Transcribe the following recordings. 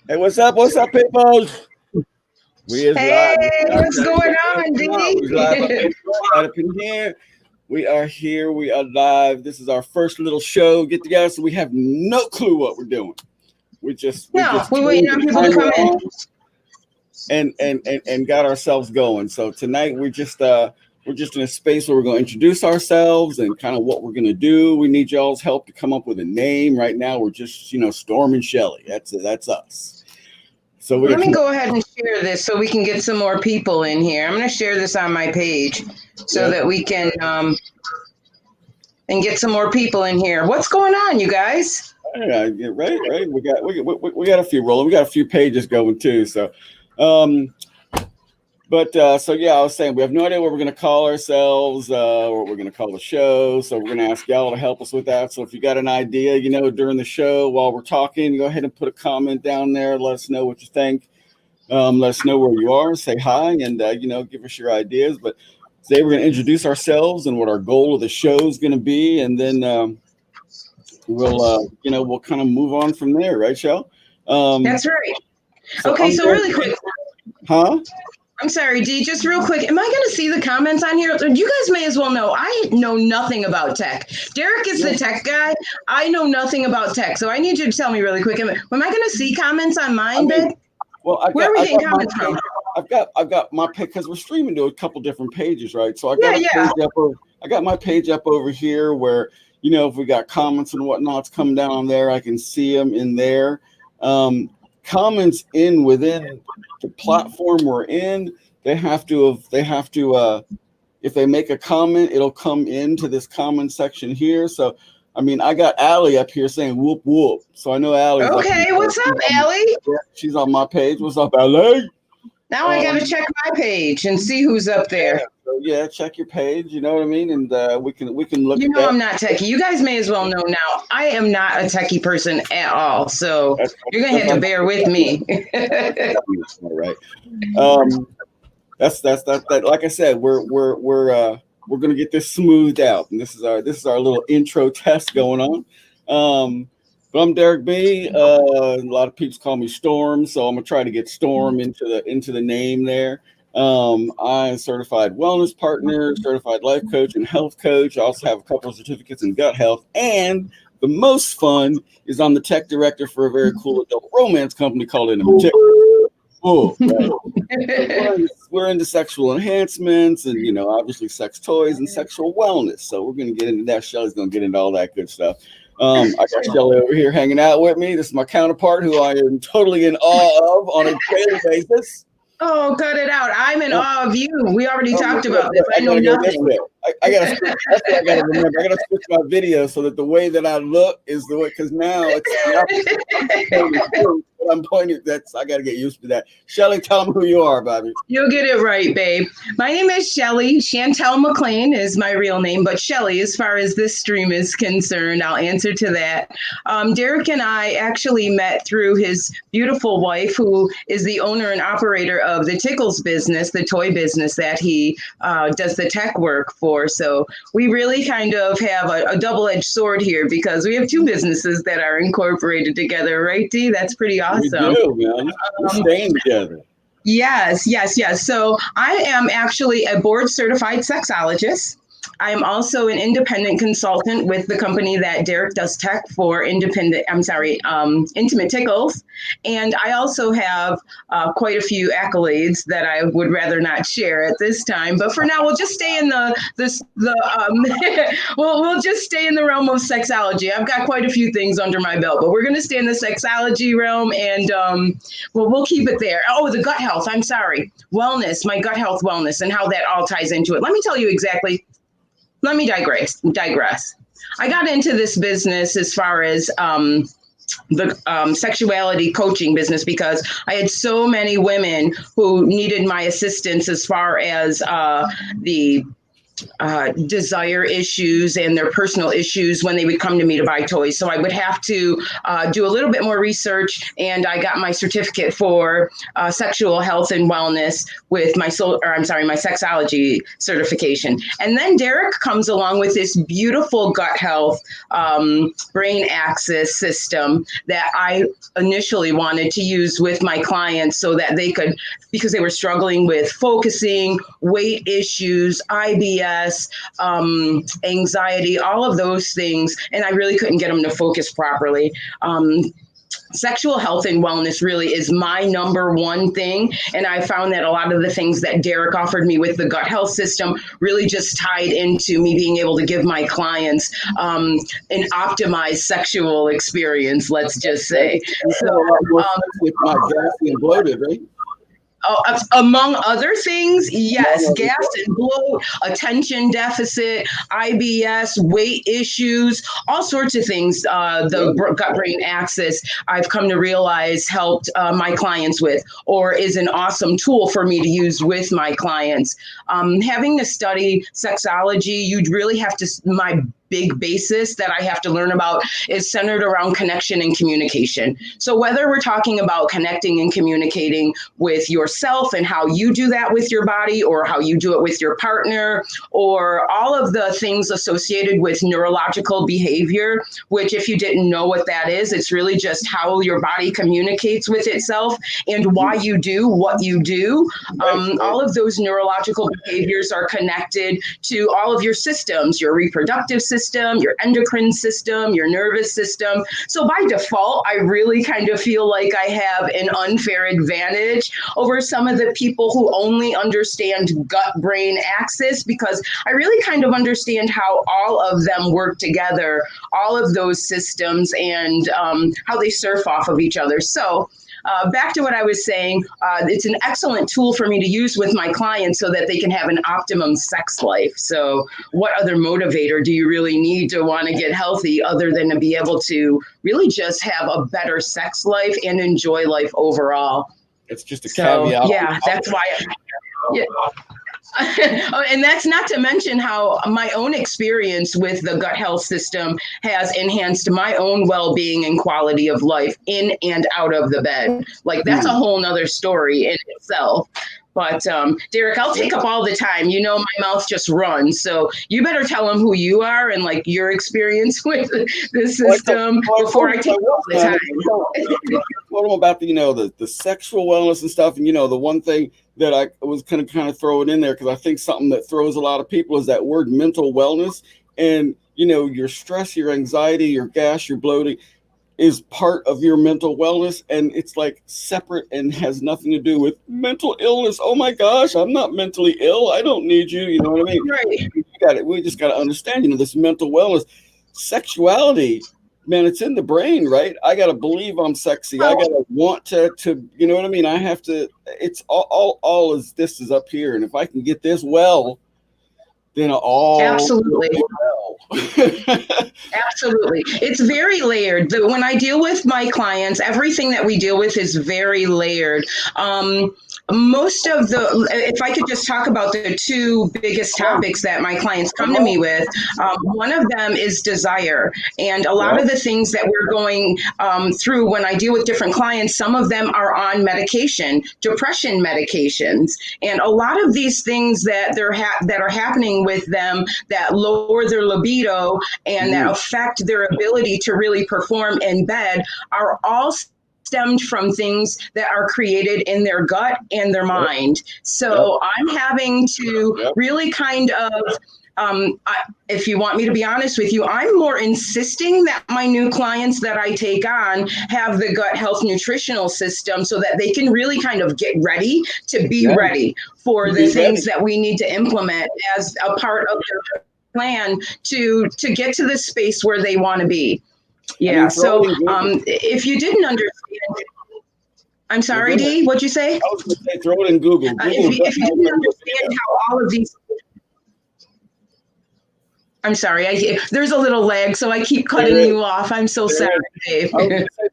Hey, what's up? What's up, people? We is Hey, live. what's going on, We live up D? in here. We are here. We are live. This is our first little show get together, so we have no clue what we're doing. We just We're waiting on people to come in. And got ourselves going. So tonight we're just in a space where we're going to introduce ourselves and kind of what we're going to do. We need y'all's help to come up with a name. Right now we're just Storme and Shelly. That's us. So let me go ahead and share this so we can get some more people in here. I'm going to share this on my page so that we can and get some more people in here. What's going on, you guys? Yeah, right. We got a few rolling. We got a few pages going too. So, so yeah, I was saying we have no idea what we're going to call ourselves, what we're going to call the show. So we're going to ask y'all to help us with that. So if you got an idea, during the show while we're talking, go ahead and put a comment down there. Let us know what you think. Let us know where you are. Say hi, and give us your ideas. But today we're going to introduce ourselves and what our goal of the show is going to be, and then we'll kind of move on from there, right, Shell? That's right. So really quick. Huh? I'm sorry, D, just real quick. Am I going to see the comments on here? You guys may as well know. I know nothing about tech. Derek is the tech guy. I know nothing about tech. So I need you to tell me really quick. Am I going to see comments on mine, babe? Well, where are we getting comments from? I've got my page because we're streaming to a couple different pages, right? So I got I got my page up over here where, if we got comments and whatnot's come down there, I can see them in there. Comments within the platform we're in, they have to if they make a comment, it'll come into this comment section here. So I got Allie up here saying whoop whoop. So I know Allie's okay. What's up, Allie? She's on my page. What's up, Allie? Now I gotta check my page and see who's up there. Check your page. You know what I mean, and we can look. I'm not techie. You guys may as well know now. I am not a techie person at all. So you're gonna have to bear with me. All right. That's that. Like I said, we're gonna get this smoothed out, and this is our little intro test going on. But I'm Derek B. A lot of people call me Storm, so I'm gonna try to get Storm into the name there. I'm a certified wellness partner, certified life coach, and health coach. I also have a couple of certificates in gut health, and the most fun is I'm the tech director for a very cool adult romance company called Intimate. Right. We're into sexual enhancements and obviously sex toys and sexual wellness. So we're gonna get into that. Shelly's gonna get into all that good stuff. I got Shelly over here hanging out with me. This is my counterpart who I am totally in awe of on a daily basis. Oh, cut it out. I'm in awe of you. We already talked about this. I know nothing. I gotta remember. I gotta switch my video so that the way that I look is the way, because now it's I'm pointing. I gotta get used to that. Shelly, tell them who you are, Bobby. You'll get it right, babe. My name is Shelly. Chantel McLean is my real name, but Shelly, as far as this stream is concerned, I'll answer to that. Derek and I actually met through his beautiful wife, who is the owner and operator of the Tickles business, the toy business that he does the tech work for. So we really kind of have a double-edged sword here because we have two businesses that are incorporated together, right, Dee? That's pretty awesome. We do, man. We're staying together. Yes. So I am actually a board certified sexologist. I am also an independent consultant with the company that Derek does tech for, Intimate Tickles. And I also have quite a few accolades that I would rather not share at this time. But for now, we'll just stay in we'll just stay in the realm of sexology. I've got quite a few things under my belt, but we're going to stay in the sexology realm, and we'll keep it there. Oh, the gut health. I'm sorry. Wellness, my gut health wellness, and how that all ties into it. Let me tell you exactly. Let me digress. I got into this business as far as the sexuality coaching business because I had so many women who needed my assistance as far as the desire issues and their personal issues when they would come to me to buy toys. So I would have to do a little bit more research, and I got my certificate for sexual health and wellness with my my sexology certification. And then Derek comes along with this beautiful gut health brain axis system that I initially wanted to use with my clients so that they could, because they were struggling with focusing, weight issues, IBS, anxiety, all of those things. And I really couldn't get them to focus properly. Sexual health and wellness really is my number one thing. And I found that a lot of the things that Derek offered me with the gut health system really just tied into me being able to give my clients an optimized sexual experience, let's just say. So, with my gassy and bloated, right? Among other things, yes, gas and bloat, attention deficit, IBS, weight issues, all sorts of things. The gut-brain axis, I've come to realize, helped my clients with, or is an awesome tool for me to use with my clients. Having to study sexology, you'd really have to, my big basis that I have to learn about is centered around connection and communication. So whether we're talking about connecting and communicating with yourself and how you do that with your body, or how you do it with your partner, or all of the things associated with neurological behavior, which if you didn't know what that is, it's really just how your body communicates with itself and why you do what you do. All of those neurological behaviors are connected to all of your systems, your reproductive system, your endocrine system, your nervous system. So by default, I really kind of feel like I have an unfair advantage over some of the people who only understand gut-brain axis, because I really kind of understand how all of them work together, all of those systems, and how they surf off of each other. So back to what I was saying, it's an excellent tool for me to use with my clients so that they can have an optimum sex life. So what other motivator do you really need to want to get healthy other than to be able to really just have a better sex life and enjoy life overall? It's just a caveat. Yeah, that's why. And that's not to mention how my own experience with the gut health system has enhanced my own well-being and quality of life in and out of the bed. Like, that's a whole nother story in itself. But Derek, I'll take up all the time. You know, my mouth just runs. So you better tell them who you are and like your experience with the system before I take up all the time. Told them about the sexual wellness and stuff. And the one thing that I was kind of throwing in there, because I think something that throws a lot of people is that word mental wellness. And your stress, your anxiety, your gas, your bloating is part of your mental wellness, and it's like separate and has nothing to do with mental illness. Oh my gosh, I'm not mentally ill. I don't need you. You know what I mean? Right. We just got to understand, this mental wellness, sexuality, man, it's in the brain, right? I got to believe I'm sexy. I got to want to, you know what I mean? I have to, it's all is this is up here. And if I can get this well, then all absolutely. Absolutely. It's very layered. When I deal with my clients, everything that we deal with is very layered. Most of if I could just talk about the two biggest topics that my clients come to me with, one of them is desire. And a lot of the things that we're going through when I deal with different clients, some of them are on medication, depression medications. And a lot of these things that that are happening with them that lower their libido and that affect their ability to really perform in bed are all stemmed from things that are created in their gut and their mind. So I'm having to really kind of, if you want me to be honest with you, I'm more insisting that my new clients that I take on have the gut health nutritional system so that they can really kind of get ready to be ready for the things that we need to implement as a part of their plan to get to the space where they want to be. Yeah. So if you didn't understand, I'm sorry, Dee, what'd you say? I was going to say, throw it in Google. If you didn't understand how all of these, I'm sorry, there's a little lag, so I keep cutting you off. I'm so sorry, Dave. I was going to say,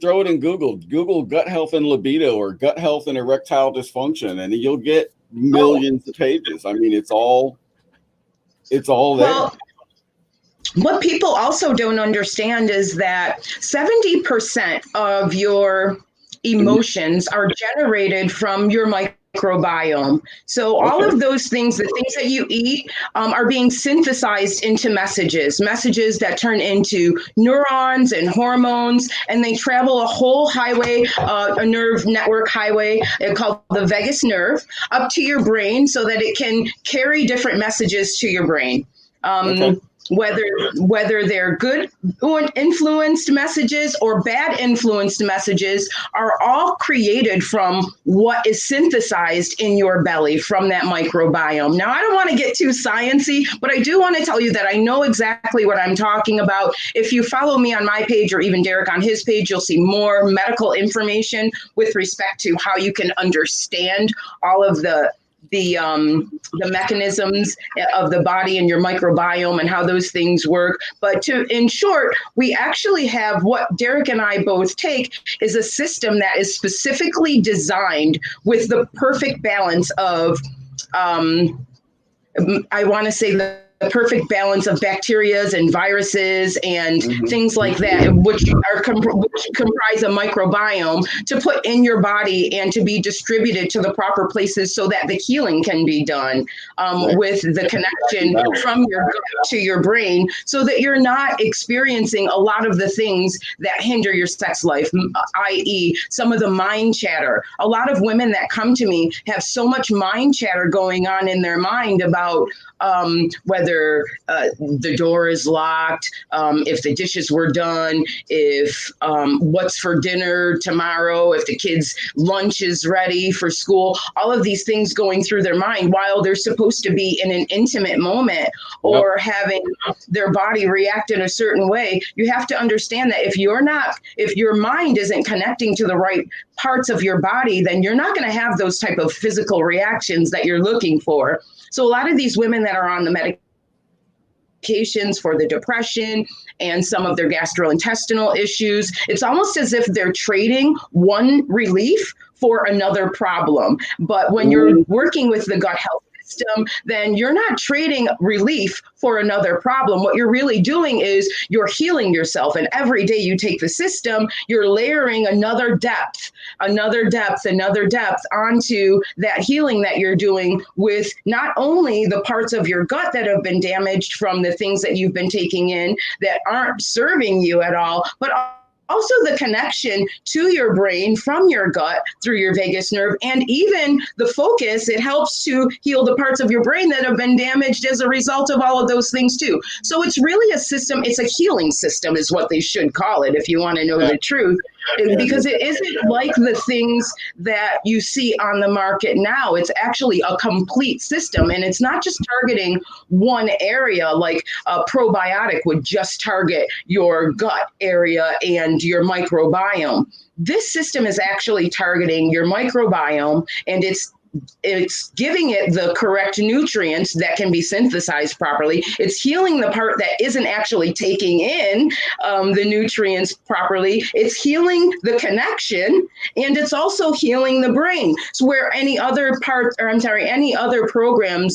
throw it in Google. Google gut health and libido or gut health and erectile dysfunction, and you'll get millions of pages. I mean, it's all It's all there. Well, what people also don't understand is that 70% of your emotions are generated from your microbiome. So all Okay. of those things, the things that you eat, are being synthesized into messages that turn into neurons and hormones, and they travel a whole highway, a nerve network highway called the vagus nerve, up to your brain so that it can carry different messages to your brain. Okay. Whether they're good influenced messages or bad influenced messages are all created from what is synthesized in your belly from that microbiome. Now, I don't want to get too sciencey, but I do want to tell you that I know exactly what I'm talking about. If you follow me on my page or even Derek on his page, you'll see more medical information with respect to how you can understand all of the mechanisms of the body and your microbiome and how those things work. But in short, we actually have what Derek and I both take is a system that is specifically designed with the perfect balance of I want to say the perfect balance of bacterias and viruses and things like that, which comprise a microbiome to put in your body and to be distributed to the proper places so that the healing can be done with the connection from your gut to your brain, so that you're not experiencing a lot of the things that hinder your sex life, i.e. some of the mind chatter. A lot of women that come to me have so much mind chatter going on in their mind about whether the door is locked, if the dishes were done, if what's for dinner tomorrow, if the kids' lunch is ready for school, all of these things going through their mind while they're supposed to be in an intimate moment or having their body react in a certain way. You have to understand that if your mind isn't connecting to the right parts of your body, then you're not going to have those type of physical reactions that you're looking for. So a lot of these women that are on the medications for the depression and some of their gastrointestinal issues, it's almost as if they're trading one relief for another problem. But when you're working with the gut health system, then you're not trading relief for another problem. What you're really doing is you're healing yourself. And every day you take the system, you're layering another depth onto that healing that you're doing with not only the parts of your gut that have been damaged from the things that you've been taking in that aren't serving you at all, but also the connection to your brain from your gut through your vagus nerve, and even the focus. It helps to heal the parts of your brain that have been damaged as a result of all of those things too. So it's really a system. It's a healing system is what they should call it if you want to know the truth. Because it isn't like the things that you see on the market now. It's actually a complete system, and it's not just targeting one area like a probiotic would just target your gut area and your microbiome. This system is actually targeting your microbiome, and it's giving it the correct nutrients that can be synthesized properly. It's healing the part that isn't actually taking in the nutrients properly. It's healing the connection, and it's also healing the brain. So where any other programs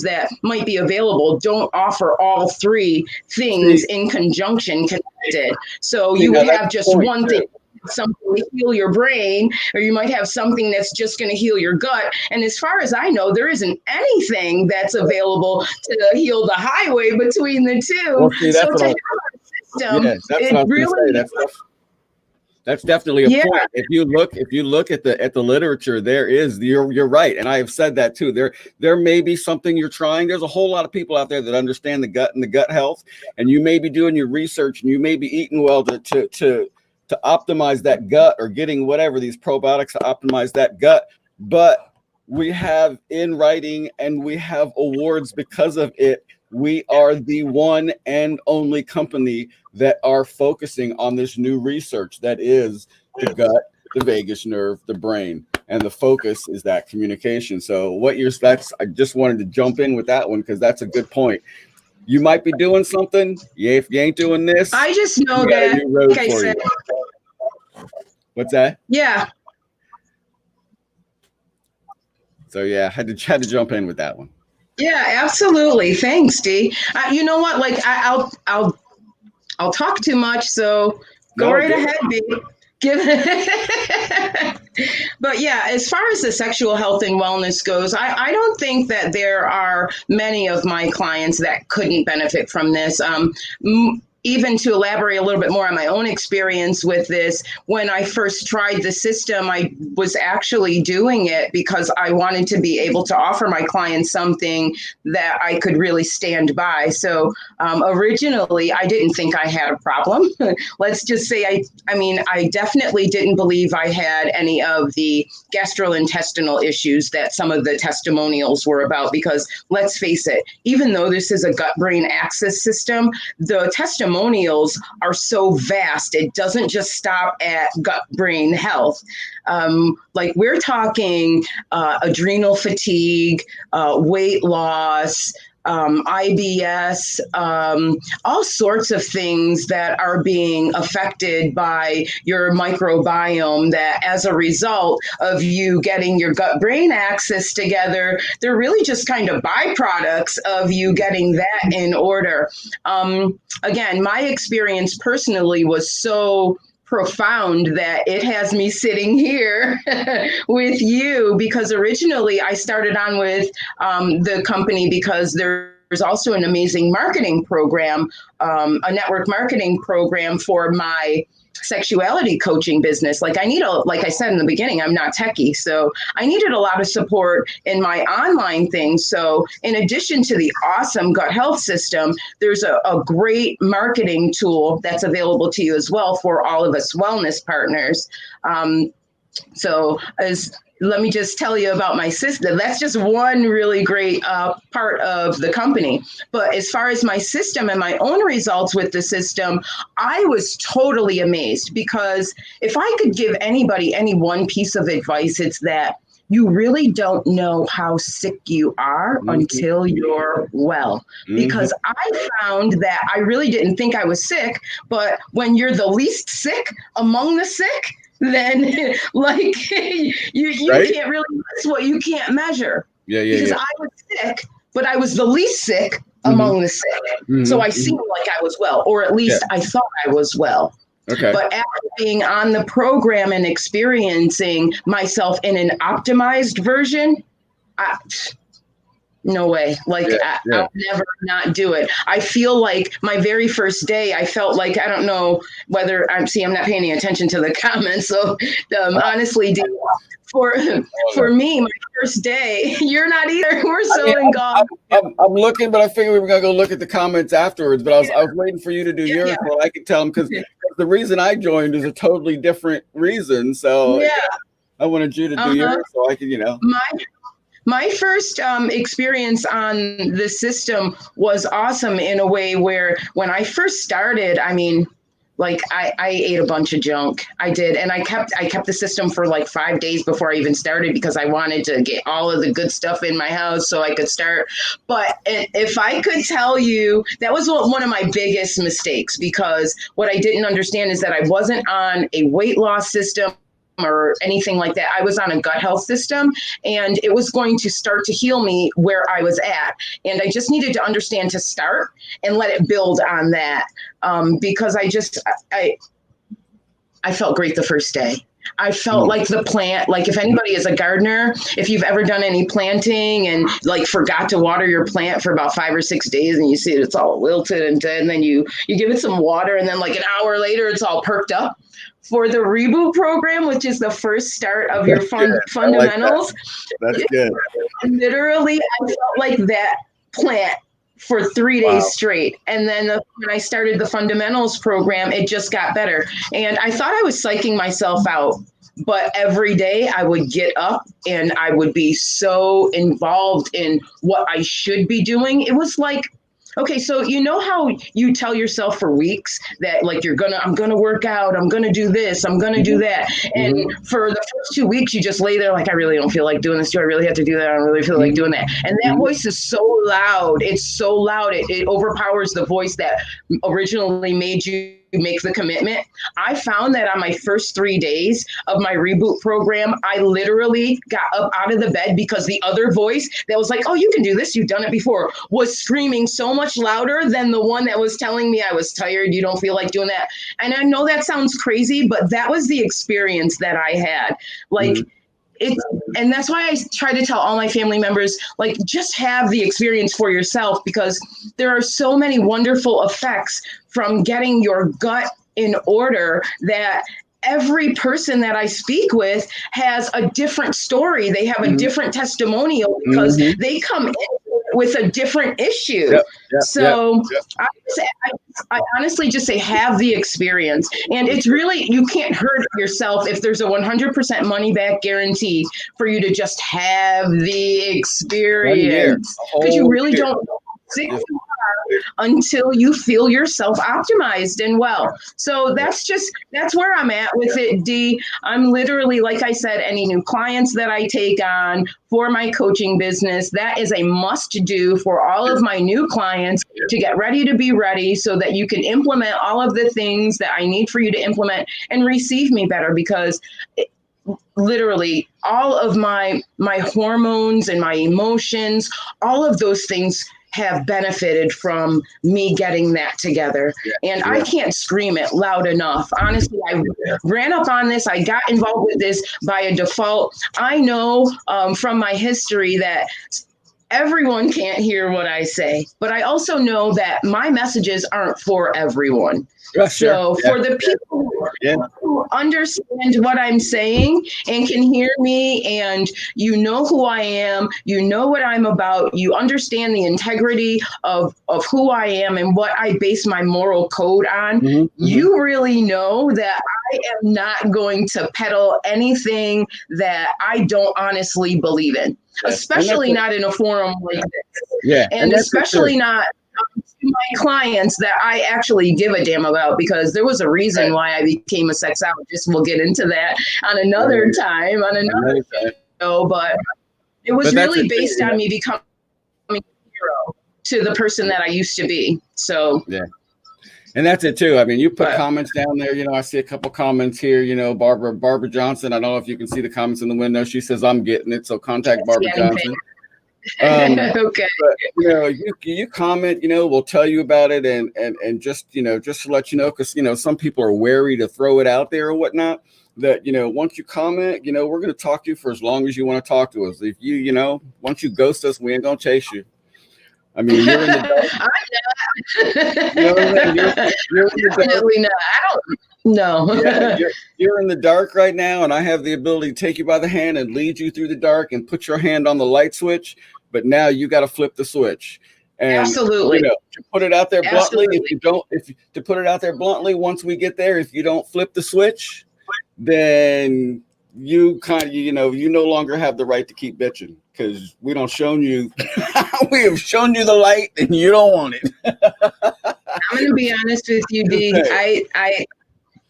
that might be available don't offer all three things in conjunction connected. So you would have just one thing, something to heal your brain, or you might have something that's just going to heal your gut. And as far as I know, there isn't anything that's available to heal the highway between the two. Well, see, that's so what that's what I was going to say. That's definitely a point. If you look at the literature, you're right, and I have said that too. There may be something you're trying. There's a whole lot of people out there that understand the gut and the gut health, and you may be doing your research and you may be eating well to optimize that gut, or getting whatever these probiotics to optimize that gut. But we have in writing and we have awards because of it. We are the one and only company that are focusing on this new research that is the gut, the vagus nerve, the brain, and the focus is that communication. So I just wanted to jump in with that one because that's a good point. You might be doing something. Yeah, if you ain't doing this, I just know that, like I said, what's that? Yeah. So yeah, had to jump in with that one. Yeah, absolutely. Thanks, Dee. You know what? Like I'll talk too much, so go No, right good. ahead, babe. Give But yeah, as far as the sexual health and wellness goes, I don't think that there are many of my clients that couldn't benefit from this. Even to elaborate a little bit more on my own experience with this, when I first tried the system, I was actually doing it because I wanted to be able to offer my clients something that I could really stand by. So originally, I didn't think I had a problem. Let's just say I mean, I definitely didn't believe I had any of the gastrointestinal issues that some of the testimonials were about, because let's face it, even though this is a gut brain axis system, the testimonials are so vast. It doesn't just stop at gut brain health. Like we're talking adrenal fatigue, weight loss, IBS, all sorts of things that are being affected by your microbiome, that as a result of you getting your gut brain axis together, they're really just kind of byproducts of you getting that in order. Again, my experience personally was so profound that it has me sitting here with you, because originally I started on with the company because there's also an amazing marketing program, a network marketing program for my sexuality coaching business. Like like I said in the beginning, I'm not techie, so I needed a lot of support in my online thing. So in addition to the awesome gut health system, there's a great marketing tool that's available to you as well for all of us wellness partners. So as let me just tell you about my system. That's just one really great part of the company. But as far as my system and my own results with the system, I was totally amazed, because if I could give anybody any one piece of advice, it's that you really don't know how sick you are until you're well. Because I found that I really didn't think I was sick, but when you're the least sick among the sick, then like you Right? can't really miss what you can't measure. Yeah, yeah, Because yeah. I was sick, but I was the least sick hmm among the sick. So hmm I seemed like I was well, or at Yeah. least I thought I was well. Okay. But after being on the program and experiencing myself in an optimized version, I, no way. Like Yeah. Yeah. I'll never not do it. I feel like my very first day, I felt like, I don't know whether I'm not paying any attention to the comments. So honestly, dude, for Oh, for me, my first day, you're not either. We're I mean, so engulfed. I'm looking, but I figured we were gonna go look at the comments afterwards. But I was waiting for you to do yours Yeah, so I could tell them, because the reason I joined is a totally different reason. So yeah. I wanted you to do Uh-huh. yours so I could. My My first experience on the system was awesome in a way where when I first started, I mean, like I ate a bunch of junk. I did, and I kept the system for like 5 days before I even started, because I wanted to get all of the good stuff in my house so I could start. But if I could tell you, that was one of my biggest mistakes, because what I didn't understand is that I wasn't on a weight loss system or anything like that. I was on a gut health system, and it was going to start to heal me where I was at. And I just needed to understand to start and let it build on that. Because I felt great the first day. I felt like the plant, like if anybody is a gardener, if you've ever done any planting and like forgot to water your plant for about 5 or 6 days, and you see it's all wilted and dead, and then you give it some water, and then like an hour later it's all perked up. For the reboot program, which is the first start of your That's good. I like that. fundamentals, That's good. literally I felt like that plant for 3 days Wow. straight. And then when I started the fundamentals program, it just got better. And I thought I was psyching myself out. But every day I would get up and I would be so involved in what I should be doing. It was like, okay, so you know how you tell yourself for weeks that like I'm gonna work out, I'm gonna do this, I'm gonna do hmm that. And hmm for the first 2 weeks, you just lay there like, I really don't feel like doing this. Do I really have to do that? I don't really feel like hmm doing that. And that hmm voice is so loud. It's so loud. It overpowers the voice that originally made you make the commitment. I found that on my first 3 days of my reboot program, I literally got up out of the bed because the other voice that was like, oh, you can do this, you've done it before, was screaming so much louder than the one that was telling me I was tired, you don't feel like doing that. And I know that sounds crazy, but that was the experience that I had. Like, and that's why I try to tell all my family members, like, just have the experience for yourself, because there are so many wonderful effects from getting your gut in order that every person that I speak with has a different story. They have a different testimonial because they come in with a different issue. I honestly just say have the experience. And it's really, you can't hurt yourself if there's a 100% money back guarantee for you to just have the experience. Because you really don't know until you feel yourself optimized and well. So that's where I'm at with it, D. I'm literally, like I said, any new clients that I take on for my coaching business, that is a must do for all of my new clients to get ready to be ready so that you can implement all of the things that I need for you to implement and receive me better, because literally all of my hormones and my emotions, all of those things have benefited from me getting that together. I can't scream it loud enough. Honestly, I ran up on this. I got involved with this by a default. I know from my history that everyone can't hear what I say, but I also know that my messages aren't for everyone. So for the people who understand what I'm saying and can hear me, and you know who I am, you know what I'm about, you understand the integrity of who I am and what I base my moral code on, you really know that I am not going to peddle anything that I don't honestly believe in, especially not in a forum like this. And especially not to my clients that I actually give a damn about, because there was a reason why I became a sexologist. We'll get into that on another time, on another show, but it was really based on me becoming a hero to the person that I used to be. So and that's it too. I mean, you put comments down there, I see a couple comments here, Barbara Johnson. I don't know if you can see the comments in the window. She says, I'm getting it. So contact Barbara Johnson. Okay. But, you comment, we'll tell you about it, and just to let you know, because some people are wary to throw it out there or whatnot, that once you comment, we're going to talk to you for as long as you want to talk to us. If you once you ghost us, we ain't gonna chase you. I mean, you're in the dark. You're in the dark. Definitely not. I don't. No. You're in the dark right now, and I have the ability to take you by the hand and lead you through the dark and put your hand on the light switch. But now you got to flip the switch. And, absolutely. To put it out there bluntly, to put it out there bluntly, once we get there, if you don't flip the switch, then you you no longer have the right to keep bitching, because we don't shown you, we have shown you the light and you don't want it. I'm going to be honest with you, D.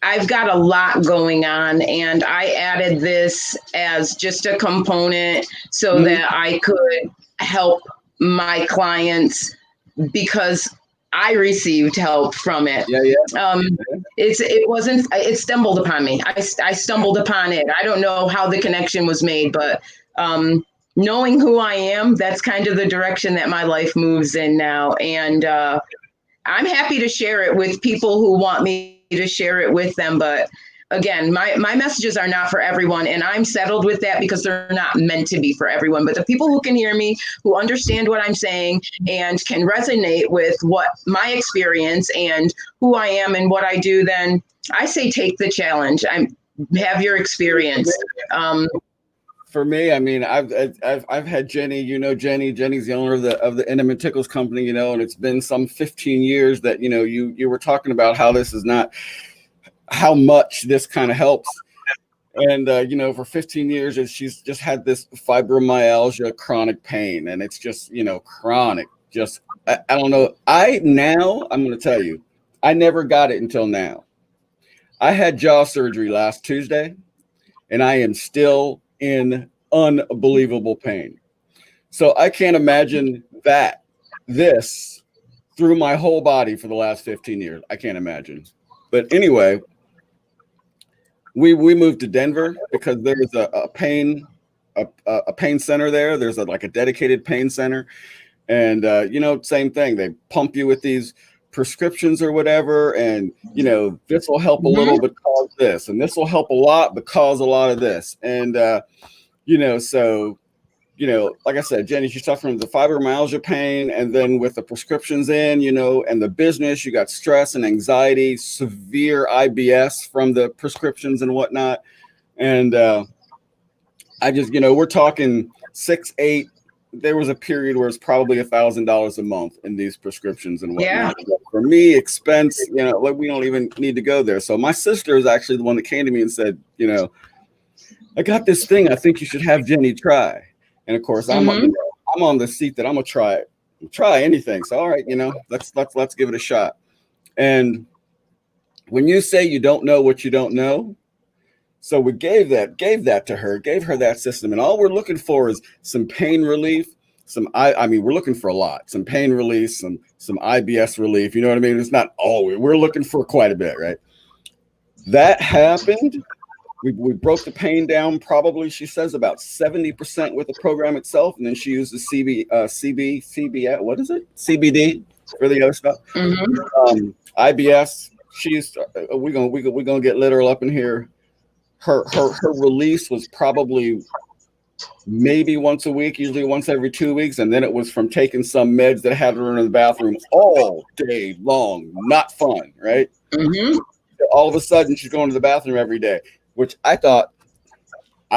I've got a lot going on, and I added this as just a component so that I could help my clients, because I received help from it. It stumbled upon me. I stumbled upon it. I don't know how the connection was made, but knowing who I am, that's kind of the direction that my life moves in now. And I'm happy to share it with people who want me to share it with them. But again, my messages are not for everyone, and I'm settled with that because they're not meant to be for everyone. But the people who can hear me, who understand what I'm saying and can resonate with what my experience and who I am and what I do, then I say take the challenge. Have your experience. For me, I mean, I've had Jenny, Jenny's the owner of the Intimate Tickles company, and it's been some 15 years that, you were talking about how this is not, how much this kind of helps. And, for 15 years, she's just had this fibromyalgia, chronic pain, and it's just, chronic, just, I don't know. I'm going to tell you, I never got it until now. I had jaw surgery last Tuesday, and I am still in unbelievable pain. So I can't imagine this through my whole body for the last 15 years. I can't imagine. But anyway, we moved to Denver because there's a pain center there. There's like a dedicated pain center, and same thing. They pump you with these prescriptions or whatever, and this will help a little but cause this, and this will help a lot but cause a lot of this, and so like I said, Jenny, she's suffering the fibromyalgia pain, and then with the prescriptions in, and the business, you got stress and anxiety, severe IBS from the prescriptions and whatnot. And I just, we're talking 6, 8. There was a period where it's probably $1,000 a month in these prescriptions and whatnot. Yeah. For me, expense, like we don't even need to go there. So my sister is actually the one that came to me and said, I got this thing I think you should have Jenny try. And of course, I'm on the seat that I'm gonna try anything. So all right, let's give it a shot. And when you say you don't know what you don't know, so we gave that to her, gave her that system, and all we're looking for is some pain relief. We're looking for a lot, some pain relief, some IBS relief. You know what I mean? It's not all we're looking for, quite a bit, right? That happened. We broke the pain down probably, she says, about 70% with the program itself, and then she uses CBD for the other stuff. IBS. We're gonna get literal up in here. Her release was probably maybe once a week, usually once every 2 weeks, and then it was from taking some meds that had her in the bathroom all day long. Not fun, right? All of a sudden, she's going to the bathroom every day. Which I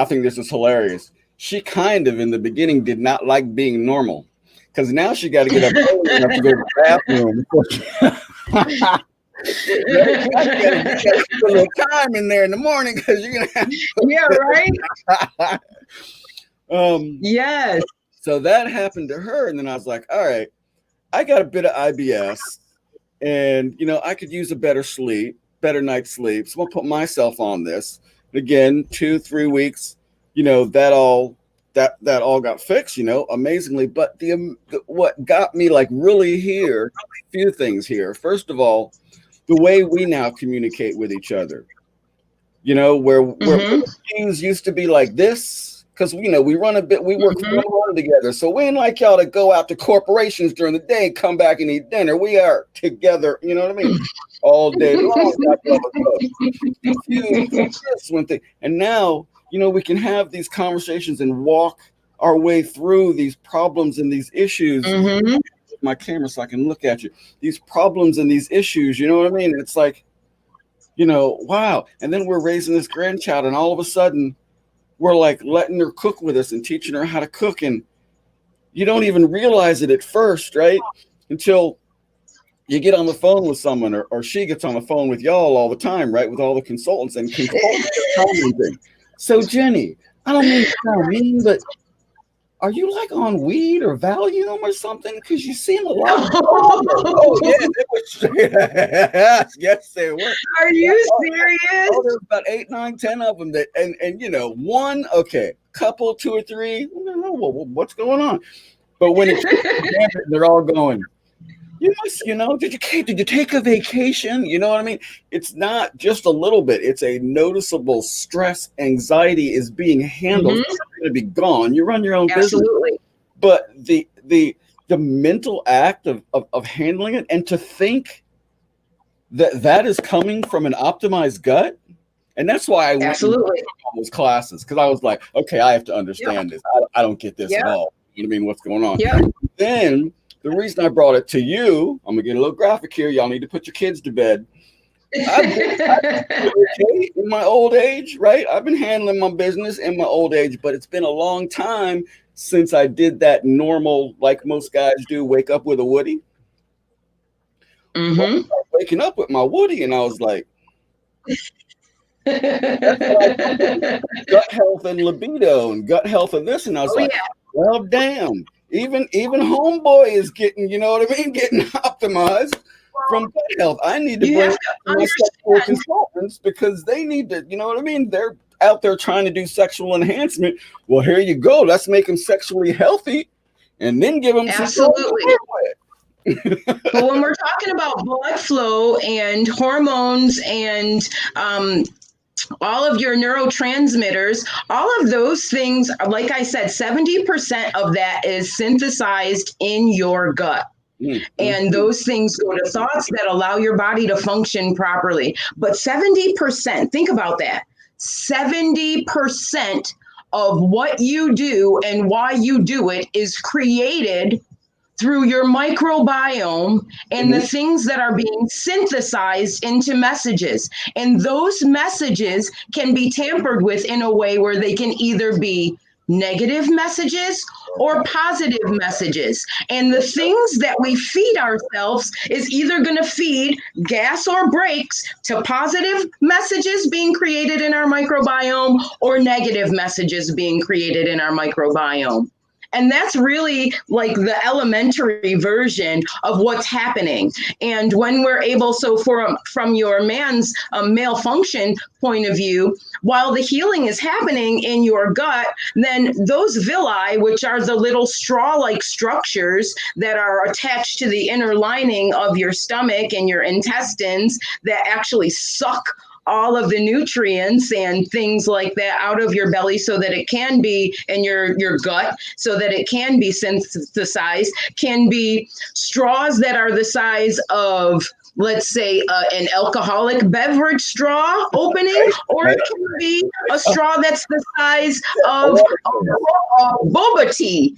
think this is hilarious. She kind of in the beginning did not like being normal, because now she got to get up early enough to go to the bathroom. You got to put a little time in there in the morning, because you're gonna have Yes. So that happened to her, and then I was like, all right, I got a bit of IBS, and I could use a better night's sleep. So I'll put myself on this. Again, 2-3 weeks, that all got fixed, amazingly. But what got me like really here, a few things here. First of all, the way we now communicate with each other, where things used to be like this. Because we run a bit, we work together, so we ain't like y'all to go out to corporations during the day, come back and eat dinner. We are together, you know what I mean, all day long. This one thing, and now we can have these conversations and walk our way through these problems and these issues. My camera, so I can look at you. These problems and these issues, you know what I mean? It's like, wow. And then we're raising this grandchild, and all of a sudden, we're like letting her cook with us and teaching her how to cook. And you don't even realize it at first, right? Until you get on the phone with someone, or she gets on the phone with y'all all the time, right? With all the consultants and commenting. So Jenny, I don't mean to sound mean, but are you like on weed or Valium or something? Because you seem a lot. Oh yeah, yes, they were. Are you serious? Oh, there's about 8, 9, 10 of them that, and one, okay, couple, 2 or 3. What's going on? But when it's they're all going, did you take a vacation? You know what I mean? It's not just a little bit. It's a noticeable stress, anxiety is being handled. It's going to be gone. You run your own business. But the mental act of handling it, and to think that is coming from an optimized gut. And that's why I went to those classes, because I was like, okay, I have to understand this. I don't get this at all. You know what I mean? What's going on? Then the reason I brought it to you, I'm gonna get a little graphic here. Y'all need to put your kids to bed. I've been okay in my old age, right? I've been handling my business in my old age, but it's been a long time since I did that normal, like most guys do, wake up with a Woody. Well, waking up with my Woody, and I was like, gut health and libido and gut health and this, and I was well, damn. Even homeboy is getting, you know what I mean, getting optimized from gut health. I need to bring my sexual consultants, because they need to, you know what I mean? They're out there trying to do sexual enhancement. Well, here you go. Let's make them sexually healthy, and then give them absolutely. But when we're talking about blood flow and hormones and all of your neurotransmitters, all of those things, like I said, 70% of that is synthesized in your gut. And those things go to thoughts that allow your body to function properly. But 70%, think about that. 70% of what you do and why you do it is created through your microbiome and the things that are being synthesized into messages. And those messages can be tampered with in a way where they can either be negative messages or positive messages. And the things that we feed ourselves is either going to feed gas or brakes to positive messages being created in our microbiome or negative messages being created in our microbiome. And that's really like the elementary version of what's happening. And when we're able, so from your man's male function point of view, while the healing is happening in your gut, then those villi, which are the little straw-like structures that are attached to the inner lining of your stomach and your intestines that actually suck all of the nutrients and things like that out of your belly so that it can be in your gut, so that it can be synthesized, can be straws that are the size of, let's say, an alcoholic beverage straw opening, or it can be a straw that's the size of a boba tea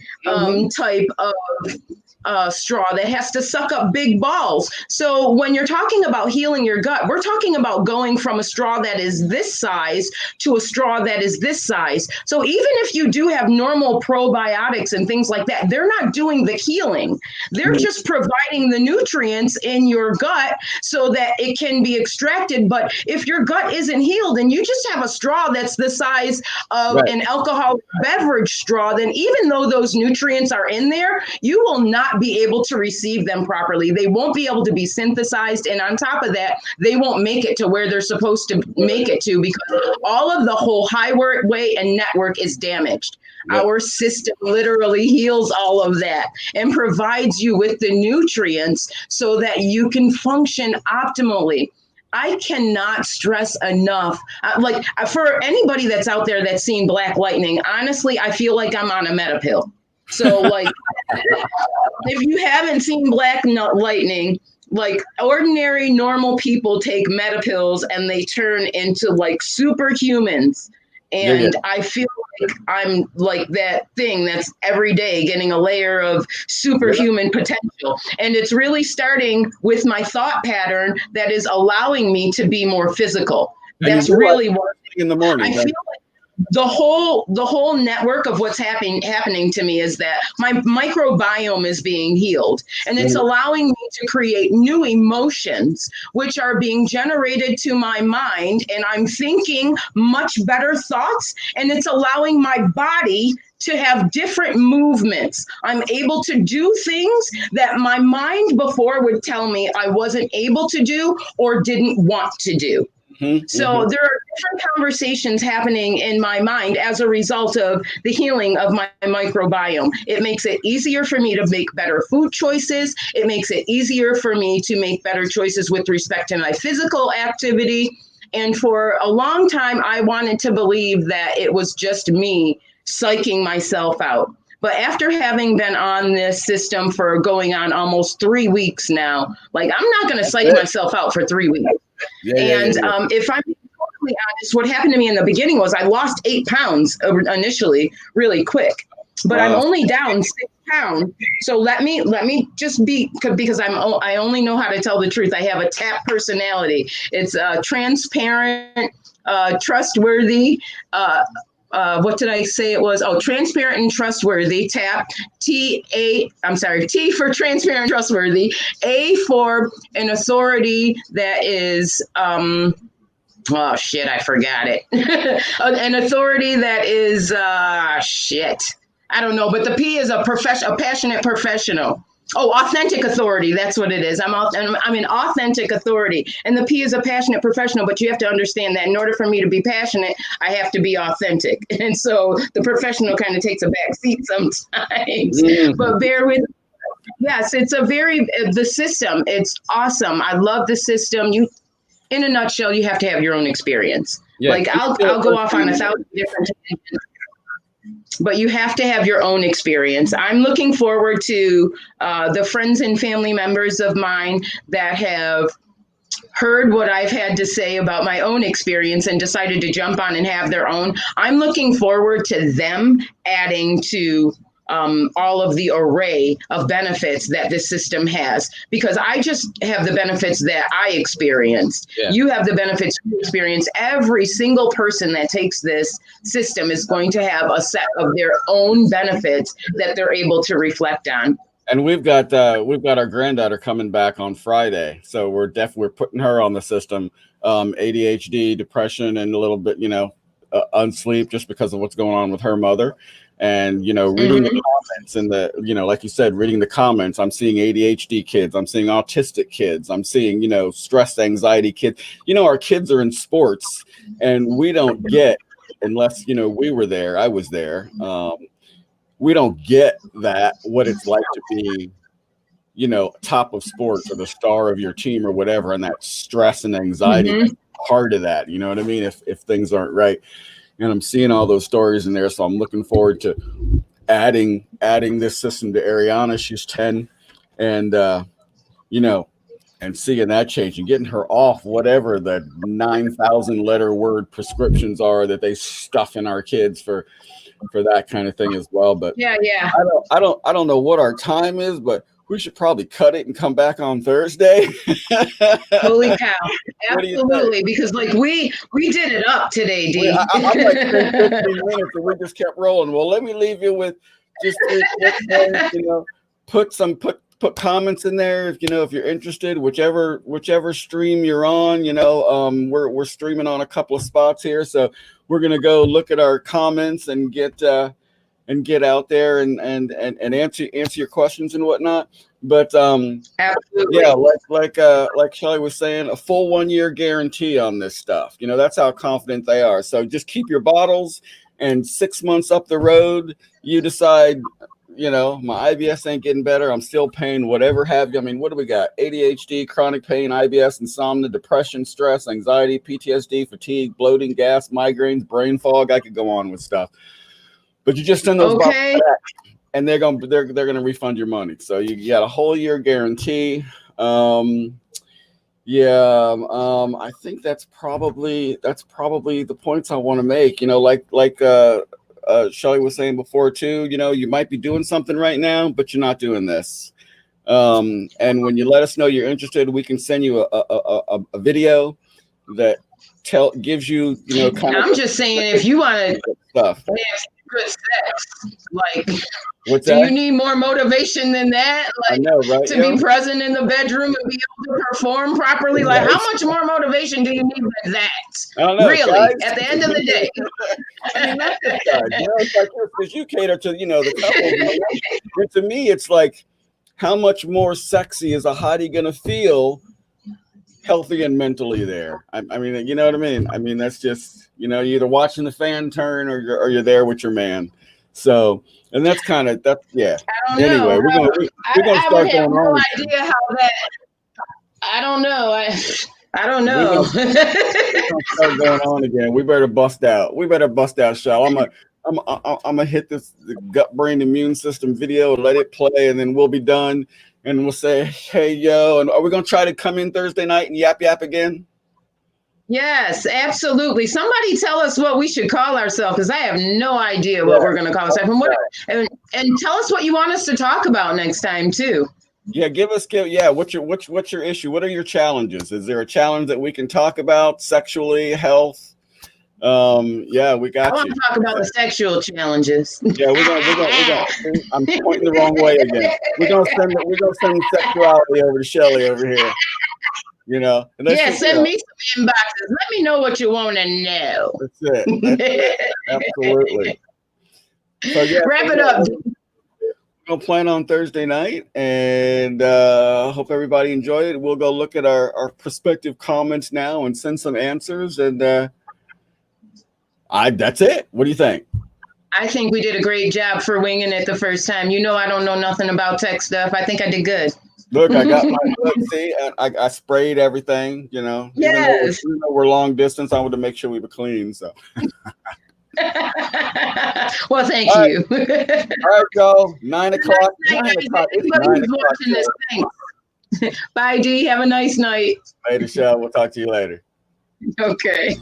type of straw that has to suck up big balls. So when you're talking about healing your gut, we're talking about going from a straw that is this size to a straw that is this size. So even if you do have normal probiotics and things like that, they're not doing the healing. They're just providing the nutrients in your gut so that it can be extracted. But if your gut isn't healed and you just have a straw that's the size of an alcoholic beverage straw, then even though those nutrients are in there, you will not be able to receive them properly. They won't be able to be synthesized. And on top of that, they won't make it to where they're supposed to make it to, because all of the whole highway and network is damaged. Our system literally heals all of that and provides you with the nutrients so that you can function optimally. I cannot stress enough, for anybody that's out there that's seen Black Lightning, honestly, I feel like I'm on a meta pill. So like, if you haven't seen Black Lightning, like ordinary normal people take meta pills and they turn into like superhumans. And I feel like I'm like that thing that's every day getting a layer of superhuman potential. And it's really starting with my thought pattern that is allowing me to be more physical. That's really what in the morning. I feel like. The whole network of what's happening to me is that my microbiome is being healed, and it's allowing me to create new emotions, which are being generated to my mind, and I'm thinking much better thoughts, and it's allowing my body to have different movements. I'm able to do things that my mind before would tell me I wasn't able to do or didn't want to do. So there are different conversations happening in my mind as a result of the healing of my microbiome. It makes it easier for me to make better food choices. It makes it easier for me to make better choices with respect to my physical activity. And for a long time, I wanted to believe that it was just me psyching myself out. But after having been on this system for going on almost 3 weeks now, like I'm not going to psych myself out for 3 weeks. If I'm totally honest, what happened to me in the beginning was I lost 8 pounds initially, really quick, but I'm only down 6 pounds. So let me just be, because I only know how to tell the truth. I have a TAP personality. It's transparent, trustworthy. What did I say it was? Oh, transparent and trustworthy, TAP. T for transparent, trustworthy. A for an authority that is, oh shit, I forgot it. An authority that is, shit. I don't know, but the P is a passionate professional. Oh, authentic authority. That's what it is. I'm an authentic authority. And the P is a passionate professional, but you have to understand that in order for me to be passionate, I have to be authentic. And so the professional kind of takes a back seat sometimes, but bear with me. Yes, it's the system. It's awesome. I love the system. In a nutshell, you have to have your own experience. Yeah, Like I'll go off on 1,000 different tangents, but you have to have your own experience. I'm looking forward to the friends and family members of mine that have heard what I've had to say about my own experience and decided to jump on and have their own. I'm looking forward to them adding to all of the array of benefits that this system has, because I just have the benefits that I experienced. Yeah. You have the benefits you experience. Every single person that takes this system is going to have a set of their own benefits that they're able to reflect on. And we've got our granddaughter coming back on Friday, so we're putting her on the system. ADHD, depression, and a little bit, unsleep, just because of what's going on with her mother. And reading the comments and like you said, reading the comments, I'm seeing ADHD kids, I'm seeing autistic kids, I'm seeing stress, anxiety kids. Our kids are in sports, and we don't get, unless we were there, I was there. We don't get what it's like to be, top of sports or the star of your team or whatever, and that stress and anxiety part of that. You know what I mean? If things aren't right. And I'm seeing all those stories in there, so I'm looking forward to adding this system to Ariana. She's 10, and and seeing that change and getting her off whatever the 9,000 letter word prescriptions are that they stuff in our kids for that kind of thing as well. But yeah, I don't know what our time is, but we should probably cut it and come back on Thursday. Holy cow. Absolutely. Because we did it up today, D. I'm like 10, 15 minutes and we just kept rolling. Well, let me leave you with just put comments in there if you're interested, whichever stream you're on. We're streaming on a couple of spots here, so we're gonna go look at our comments and get out there and answer your questions and whatnot. But absolutely. Yeah, like Shelly was saying, a full 1 year guarantee on this stuff. That's how confident they are. So just keep your bottles, and 6 months up the road, you decide, my IBS ain't getting better, I'm still paying whatever have you. I mean, what do we got? ADHD, chronic pain, IBS, insomnia, depression, stress, anxiety, PTSD, fatigue, bloating, gas, migraines, brain fog. I could go on with stuff. But you just send those bottles back, and they're gonna refund your money. So you got a whole year guarantee. I think that's probably the points I want to make. Like Shelly was saying before too. You might be doing something right now, but you're not doing this. And when you let us know you're interested, we can send you a video that gives you I'm just saying, if you want to stuff. Good sex. Like, what's do that? you need more motivation than that? Like, I know, right? To be present in the bedroom and be able to perform properly? Like, how much more motivation do you need than that? I don't know, really, guys. At the end of the day. I mean, that's it, guys. It's like because you cater to the couple. And to me, it's like, how much more sexy is a hottie gonna feel, healthy and mentally there? I mean, you know what I mean? I mean, that's just you're either watching the fan turn or you're there with your man. So, and that's kind of that. Yeah. I don't know. Anyway, we're gonna start going no on. idea how that. I don't know. I don't know. We're gonna start going on again. We better bust out. Shell. I'm gonna hit the gut brain immune system video, let it play, and then we'll be done. And we'll say, hey, yo, and are we going to try to come in Thursday night and yap again? Yes, absolutely. Somebody tell us what we should call ourselves, because I have no idea what we're going to call ourselves. And tell us what you want us to talk about next time, too. Yeah, what's your issue? What are your challenges? Is there a challenge that we can talk about? Sexually, health? We got you. I want to talk about the sexual challenges. Yeah, we're gonna. I'm pointing the wrong way again. We're gonna send sexuality over to Shelly over here. Send me some inboxes. Let me know what you want to know. That's it. Absolutely. So wrap it up. We're gonna plan on Thursday night, and hope everybody enjoyed it. We'll go look at our prospective comments now and send some answers, and that's it. What do you think? I think we did a great job for winging it the first time. You know, I don't know nothing about tech stuff. I think I did good. Look, I got my look. See, I sprayed everything. You know, Yes. even though we're long distance, I wanted to make sure we were clean. So, well, thank all you. Right. All right, y'all. 9 o'clock. 9 o'clock. It's 9 o'clock. This thing. Bye, Dee. Have a nice night. Later, Shell. We'll talk to you later. Okay.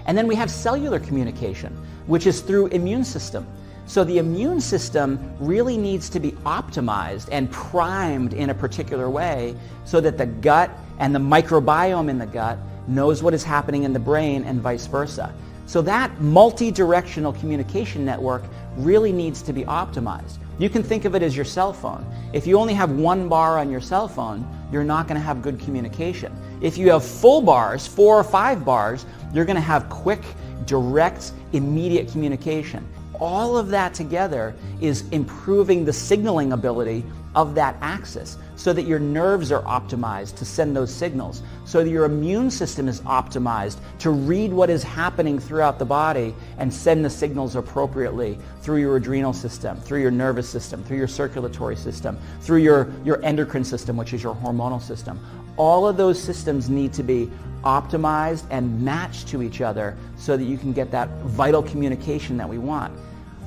And then we have cellular communication, which is through immune system. So the immune system really needs to be optimized and primed in a particular way so that the gut and the microbiome in the gut knows what is happening in the brain and vice versa. So that multi-directional communication network really needs to be optimized. You can think of it as your cell phone. If you only have one bar on your cell phone, you're not going to have good communication. If you have full bars, 4 or 5 bars, you're going to have quick, direct, immediate communication. All of that together is improving the signaling ability of that axis so that your nerves are optimized to send those signals, so that your immune system is optimized to read what is happening throughout the body and send the signals appropriately through your adrenal system, through your nervous system, through your circulatory system, through your endocrine system, which is your hormonal system. All of those systems need to be optimized and matched to each other so that you can get that vital communication that we want.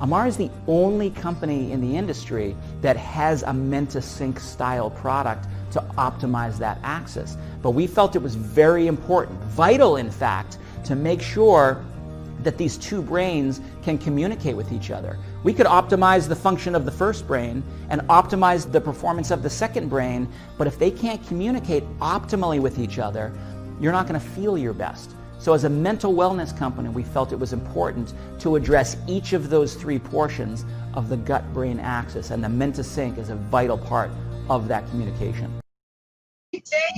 Amara is the only company in the industry that has a MentaSync style product to optimize that axis. But we felt it was very important, vital in fact, to make sure that these two brains can communicate with each other. We could optimize the function of the first brain and optimize the performance of the second brain, but if they can't communicate optimally with each other, you're not going to feel your best. So as a mental wellness company, we felt it was important to address each of those 3 portions of the gut-brain axis, and the MentaSync is a vital part of that communication.